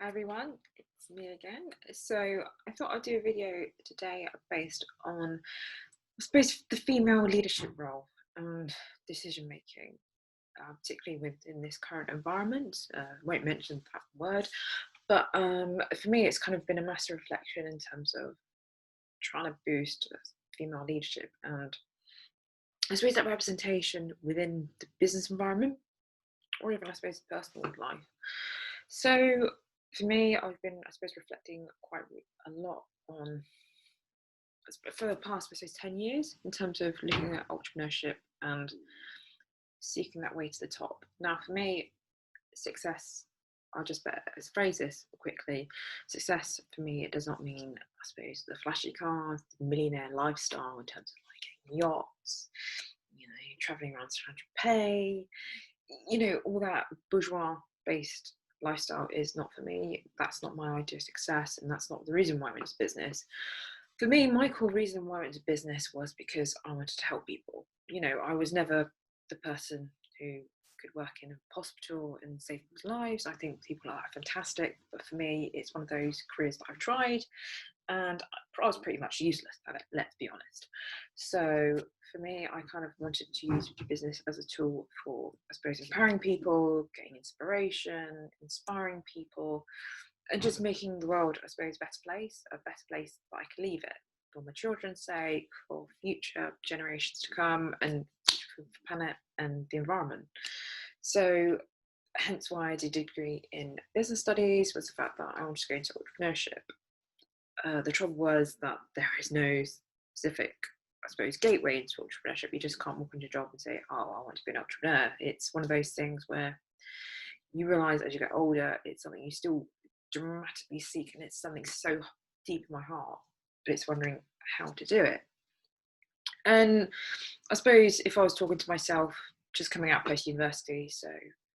Hi everyone, it's me again. So I thought I'd do a video today based on, I suppose, the female leadership role and decision making, particularly within this current environment. Won't mention that word, but for me, it's kind of been a massive reflection in terms of trying to boost female leadership and I suppose that representation within the business environment or even, I suppose, personal life. So for me, I've been, I suppose, reflecting quite a lot on for the past, I suppose, 10 years in terms of looking at entrepreneurship and seeking that way to the top. Now, for me, success, I'll just better phrase this quickly. Success for me, it does not mean, I suppose, the flashy cars, the millionaire lifestyle in terms of like getting yachts, traveling around Saint Tropez, all that bourgeois based lifestyle is not for me. That's not my idea of success, and that's not the reason why I went into business. For me, my core reason why I went into business was because I wanted to help people. I was never the person who could work in a hospital and save people's lives. I think people are fantastic, but for me, it's one of those careers that I've tried and I was pretty much useless at it, let's be honest. So for me, I kind of wanted to use business as a tool for, I suppose, empowering people, getting inspiration, inspiring people, and just making the world, I suppose, a better place that I could leave it for my children's sake, for future generations to come, and for the planet and the environment. So hence why I did a degree in business studies was the fact that I wanted to go into entrepreneurship. The trouble was that there is no specific, I suppose, gateway into entrepreneurship. You just can't walk into a job and say, "Oh, I want to be an entrepreneur." It's one of those things where you realize as you get older, it's something you still dramatically seek, and it's something so deep in my heart. But it's wondering how to do it. And I suppose if I was talking to myself just coming out post university, so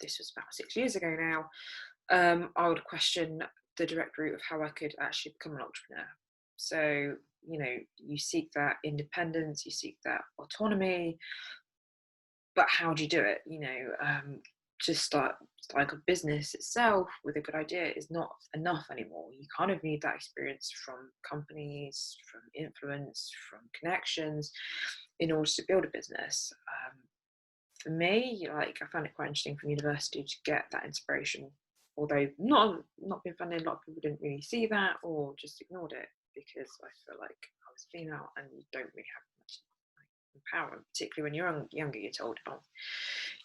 this was about 6 years ago now, I would question the direct route of how I could actually become an entrepreneur. So, you seek that independence, you seek that autonomy, but how do you do it? Just start like a business itself with a good idea is not enough anymore. You kind of need that experience from companies, from influence, from connections in order to build a business. For me, like I found it quite interesting from university to get that inspiration. Although not being funny, a lot of people didn't really see that or just ignored it because I feel like I was female and you don't really have much empowerment, particularly when you're younger. You're told, "Oh,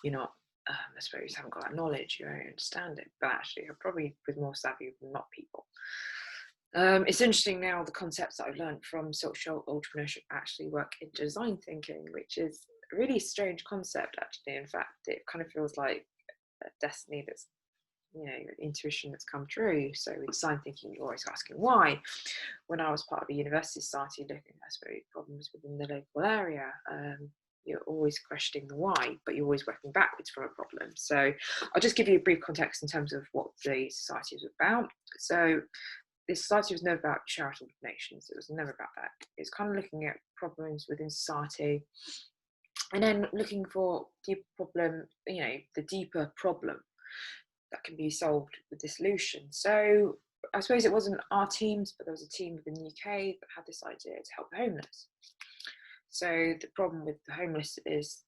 you're not." I suppose you haven't got that knowledge, you don't understand it. But actually, I probably was more savvy than not people. It's interesting now the concepts that I've learned from social entrepreneurship actually work in design thinking, which is a really strange concept actually. In fact, it kind of feels like a destiny that's intuition that's come true. So with design thinking, you're always asking why. When I was part of a university society looking at, I suppose, problems within the local area, you're always questioning the why, but you're always working backwards from a problem. So I'll just give you a brief context in terms of what the society is about. So this society was never about charitable donations. It was never about that. It's kind of looking at problems within society and then looking for the deeper problem that can be solved with the solution. So I suppose it wasn't our teams, but there was a team within the UK that had this idea to help the homeless. So the problem with the homeless is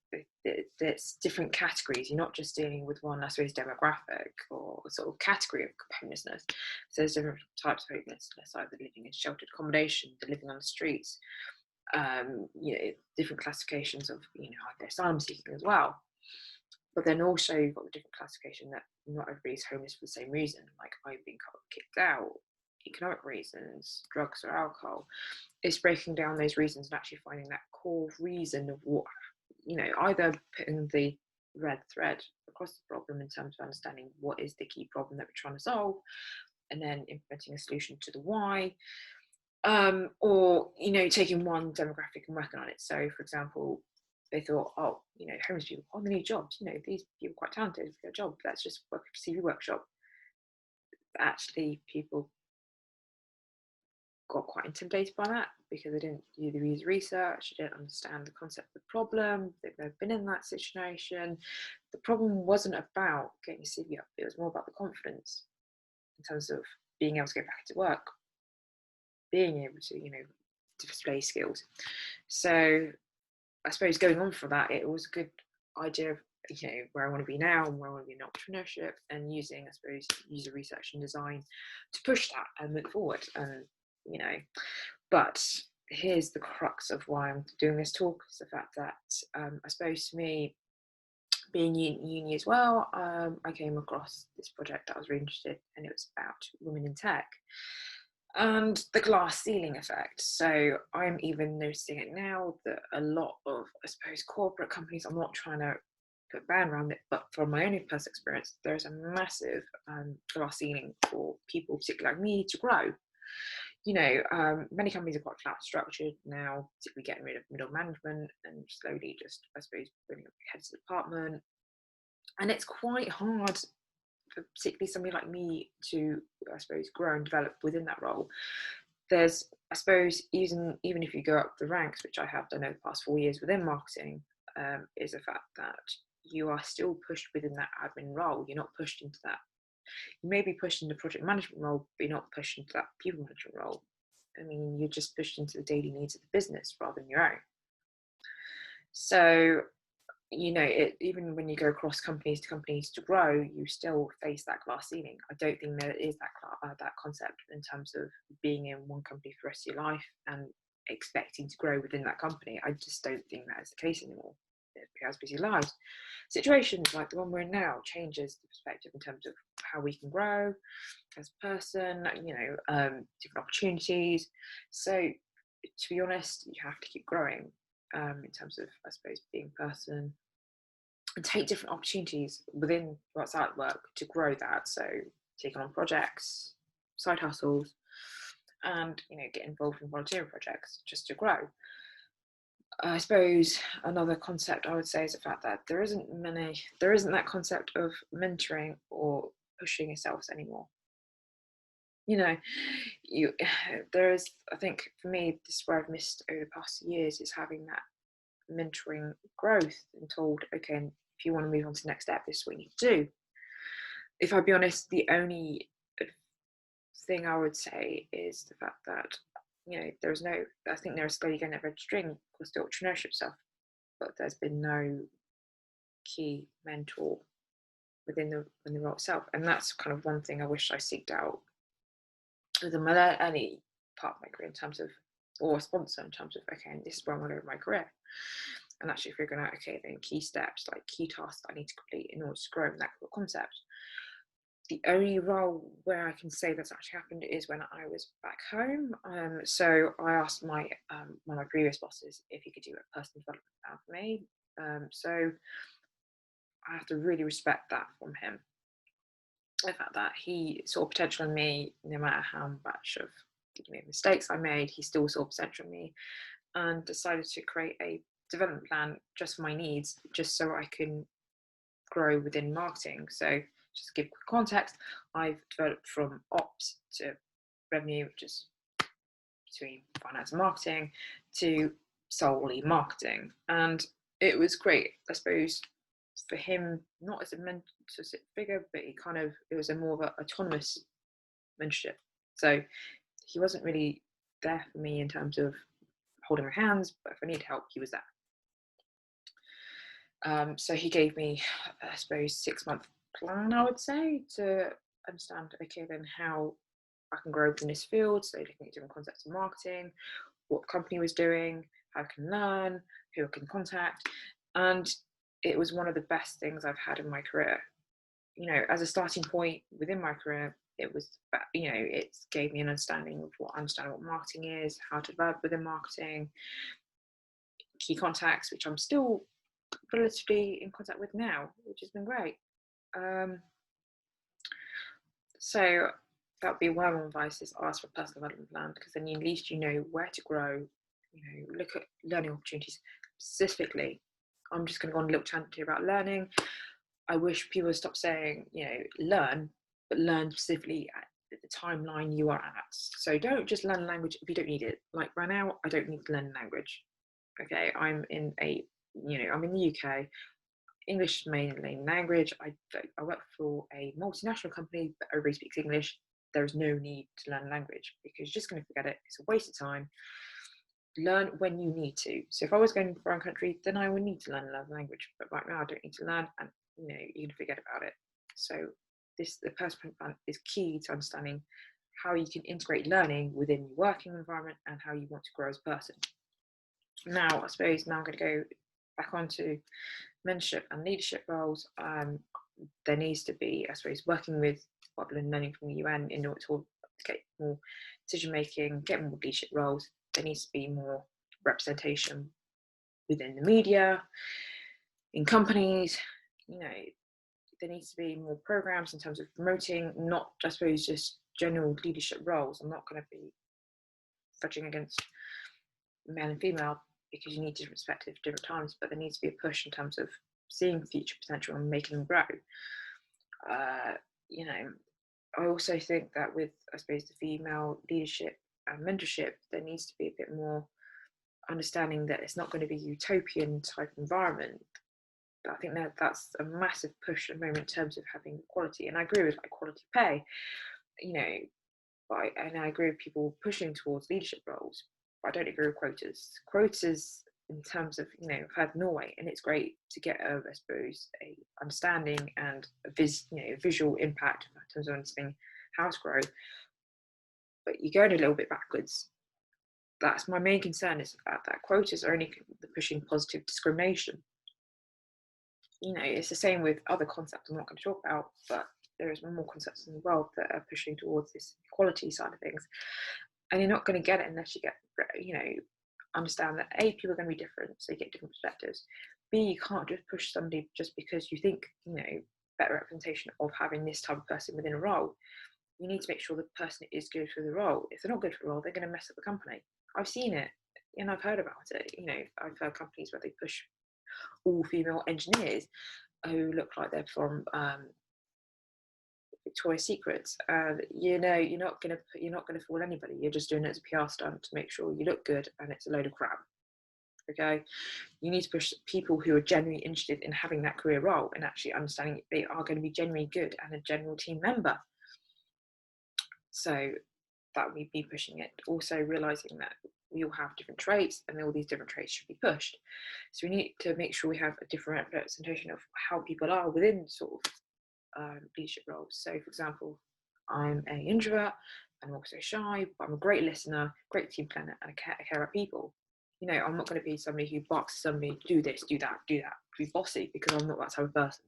it's different categories. You're not just dealing with one, I suppose, demographic or sort of category of homelessness. So there's different types of homelessness, either living in sheltered accommodation, the living on the streets, different classifications of, either asylum seeking as well. But then also you've got the different classification that not everybody's homeless for the same reason. Like I've been kicked out, economic reasons, drugs or alcohol. It's breaking down those reasons and actually finding that core reason of what, either putting the red thread across the problem in terms of understanding what is the key problem that we're trying to solve, and then implementing a solution to the why, or taking one demographic and working on it. So for example, they thought, oh, homeless people, oh, they need jobs, these people are quite talented for a job, let's just work at a CV workshop. But actually people got quite intimidated by that because they didn't do the research, they didn't understand the concept of the problem, they've never been in that situation. The problem wasn't about getting your CV up, it was more about the confidence. in terms of being able to go back to work, being able to, display skills. So I suppose going on from that, it was a good idea of, where I want to be now and where I want to be in entrepreneurship, and using, I suppose, user research and design to push that and move forward. And, but here's the crux of why I'm doing this talk, is the fact that I suppose to me, being in uni as well, I came across this project that I was really interested in, and it was about women in tech and the glass ceiling effect. So I'm even noticing it now that a lot of, I suppose, corporate companies, I'm not trying to put a ban around it, but from my own personal experience, there's a massive glass ceiling for people, particularly like me, to grow. Many companies are quite flat structured now, particularly getting rid of middle management and slowly just, I suppose, bringing up heads of department. And it's quite hard for particularly somebody like me to, I suppose, grow and develop within that role. There's, I suppose, even if you go up the ranks, which I have done over the past 4 years within marketing, is the fact that you are still pushed within that admin role. You're not pushed into that. You may be pushed into project management role, but you're not pushed into that people management role. I mean, you're just pushed into the daily needs of the business rather than your own. So, even when you go across companies to grow, you still face that glass ceiling. I don't think there is that concept in terms of being in one company for the rest of your life and expecting to grow within that company. I just don't think that is the case anymore. It has busy lives. Situations like the one we're in now changes the perspective in terms of how we can grow as a person, different opportunities. So to be honest, you have to keep growing in terms of, I suppose, being a person, and take different opportunities within what's out work to grow that. So taking on projects, side hustles, and get involved in volunteering projects just to grow. I suppose another concept I would say is the fact that there isn't that concept of mentoring or pushing yourselves anymore. There is, I think for me, this is where I've missed over the past years, is having that mentoring growth and told, okay, if you want to move on to the next step, this is what you need to do. If I'll be honest, the only thing I would say is the fact that I think they're slowly getting that red string because the entrepreneurship stuff, but there's been no key mentor within the role itself, and that's kind of one thing I wish I seeked out within my early part of my career, in terms of, or a sponsor in terms of, okay, this is where I'm going to go with my career, and actually figuring out, okay, then key steps, like key tasks that I need to complete in order to grow in that concept. The only role where I can say that's actually happened is when I was back home. So I asked one of my previous bosses if he could do a personal development plan for me. So I have to really respect that from him. The fact that he saw potential in me, no matter how much of mistakes I made, he still saw potential in me, and decided to create a development plan just for my needs, just so I can grow within marketing. So just to give quick context, I've developed from ops to revenue, which is between finance and marketing, to solely marketing. And it was great, I suppose, for him, not as a mentorship figure, but it was a more of an autonomous mentorship. So he wasn't really there for me in terms of holding my hands, but if I needed help, he was there. So he gave me, I suppose, 6-month plan, I would say, to understand, okay, then how I can grow within this field. So looking at different concepts of marketing, what the company was doing, how I can learn, who I can contact. And it was one of the best things I've had in my career. As a starting point within my career, it was, it gave me an understanding of what marketing is, how to develop within marketing, key contacts, which I'm still relatively in contact with now, which has been great. So that would be one of my advice, is ask for a personal development plan, because then at least you know where to grow. Look at learning opportunities specifically. I'm just going to go on a little tangent here about learning. I wish people would stop saying, learn, but learn specifically at the timeline you are at. So don't just learn a language if you don't need it. Like right now, I don't need to learn a language. Okay, I'm in the UK. English is my main language. I work for a multinational company, but everybody speaks English. There is no need to learn a language because you're just going to forget it. It's a waste of time. Learn when you need to. So if I was going to a foreign country, then I would need to learn another language. But right now, I don't need to learn, and you're going to forget about it. So the personal plan is key to understanding how you can integrate learning within your working environment and how you want to grow as a person. Now, I suppose now I'm going to go back onto mentorship and leadership roles. There needs to be, I suppose, working with what I've been learning from the UN in order to get more decision making, get more leadership roles. There needs to be more representation within the media, in companies. There needs to be more programs in terms of promoting, not, I suppose, just general leadership roles. I'm not going to be fudging against male and female because you need different perspectives at different times, but there needs to be a push in terms of seeing future potential and making them grow. I also think that with, I suppose, the female leadership and mentorship, there needs to be a bit more understanding that it's not going to be a utopian type environment. I think that's a massive push at the moment in terms of having equality, and I agree with equality pay, and I agree with people pushing towards leadership roles, but I don't agree with quotas. Quotas, in terms of, I've had Norway, and it's great to get I suppose, a understanding and a visual impact in terms of understanding house growth, but you're going a little bit backwards. That's my main concern, is that quotas are only pushing positive discrimination. It's the same with other concepts I'm not going to talk about, but there's more concepts in the world that are pushing towards this equality side of things, and you're not going to get it unless you get, understand that A, people are going to be different, so you get different perspectives. B, you can't just push somebody just because you think, better representation of having this type of person within a role. You need to make sure the person is good for the role. If they're not good for the role, they're going to mess up the company. I've seen it, and I've heard about it. I've heard companies where they push all female engineers who look like they're from Victoria's Secrets. You're not gonna fool anybody. You're just doing it as a PR stunt to make sure you look good, and it's a load of crap. Okay, you need to push people who are genuinely interested in having that career role and actually understanding they are going to be genuinely good and a general team member. So that we'd be pushing it. Also realizing that we all have different traits, and all these different traits should be pushed. So we need to make sure we have a different representation of how people are within sort of leadership roles. So, for example, I'm an introvert, I'm also shy, but I'm a great listener, great team planner, and I care about people. I'm not going to be somebody who barks at somebody, do this, do that, be bossy, because I'm not that type of person.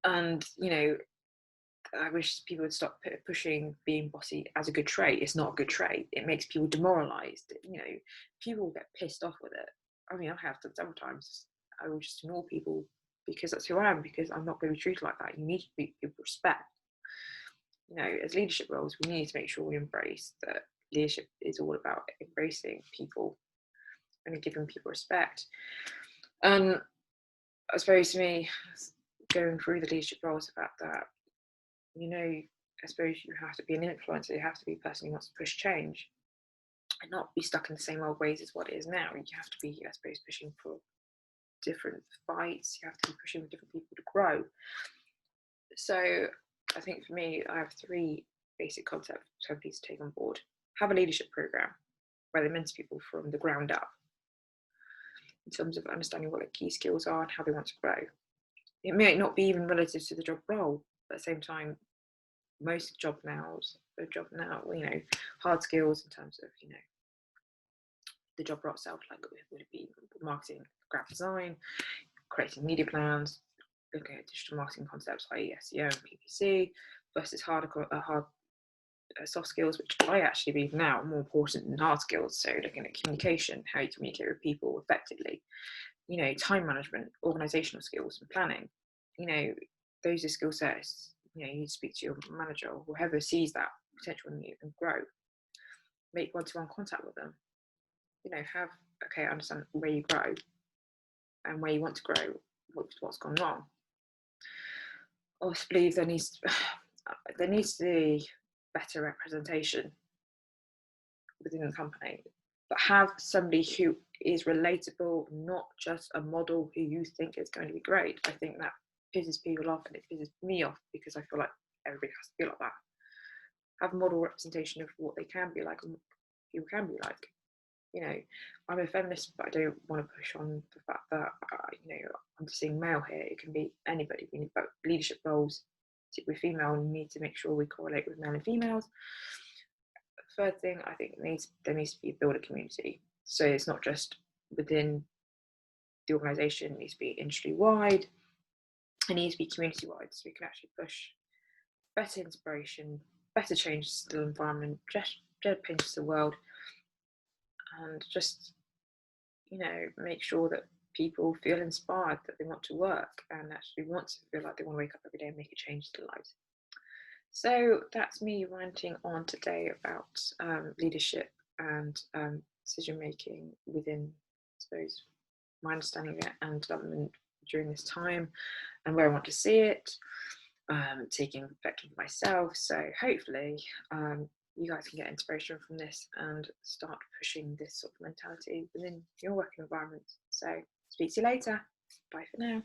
And, I wish people would stop pushing being bossy as a good trait. It's not a good trait. It makes people demoralized. People get pissed off with it. I mean, I have done several times. I will just ignore people because that's who I am, because I'm not going to be treated like that. You need to treat people with respect. As leadership roles, we need to make sure we embrace that leadership is all about embracing people and giving people respect. And I suppose, to me, going through the leadership roles about that, I suppose you have to be an influencer. You have to be a person who wants to push change and not be stuck in the same old ways as what it is now. You have to be, I suppose, pushing for different fights. You have to be pushing with different people to grow. So I think for me, I have 3 basic concepts for companies to take on board. Have a leadership program where they mentor people from the ground up in terms of understanding what their key skills are and how they want to grow. It may not be even relative to the job role, but at the same time, most job now, hard skills in terms of, the job role itself, like would it be marketing, graphic design, creating media plans, looking at digital marketing concepts like SEO and PPC, versus hard soft skills, which I actually believe now are more important than hard skills. So looking at communication, how you communicate with people effectively, time management, organizational skills and planning, those are skill sets. You need to speak to your manager or whoever sees that potential in you and grow. Make one-to-one contact with them. Understand where you grow and where you want to grow, what's gone wrong. I also believe there needs to be better representation within the company. but have somebody who is relatable, not just a model who you think is going to be great. I think that pisses people off, and it pisses me off because I feel like everybody has to be like that. Have model representation of what they can be like and what people can be like. You know, I'm a feminist, but I don't want to push on the fact that, you know, I'm seeing male here. It can be anybody. We need leadership roles, particularly female, and we need to make sure we correlate with male and females. Third thing, I think there needs to be a builder community. So it's not just within the organisation, it needs to be industry wide, it needs to be community wide, so we can actually push better inspiration, better changes to the environment, just changes to the world, and just, you know, make sure that people feel inspired, that they want to work and actually want to feel like they want to wake up every day and make a change to lives. So that's me ranting on today about leadership and decision making within, I suppose, my understanding of it and development during this time, and where I want to see it, taking effect of myself. So hopefully you guys can get inspiration from this and start pushing this sort of mentality within your working environment. So speak to you later. Bye for now.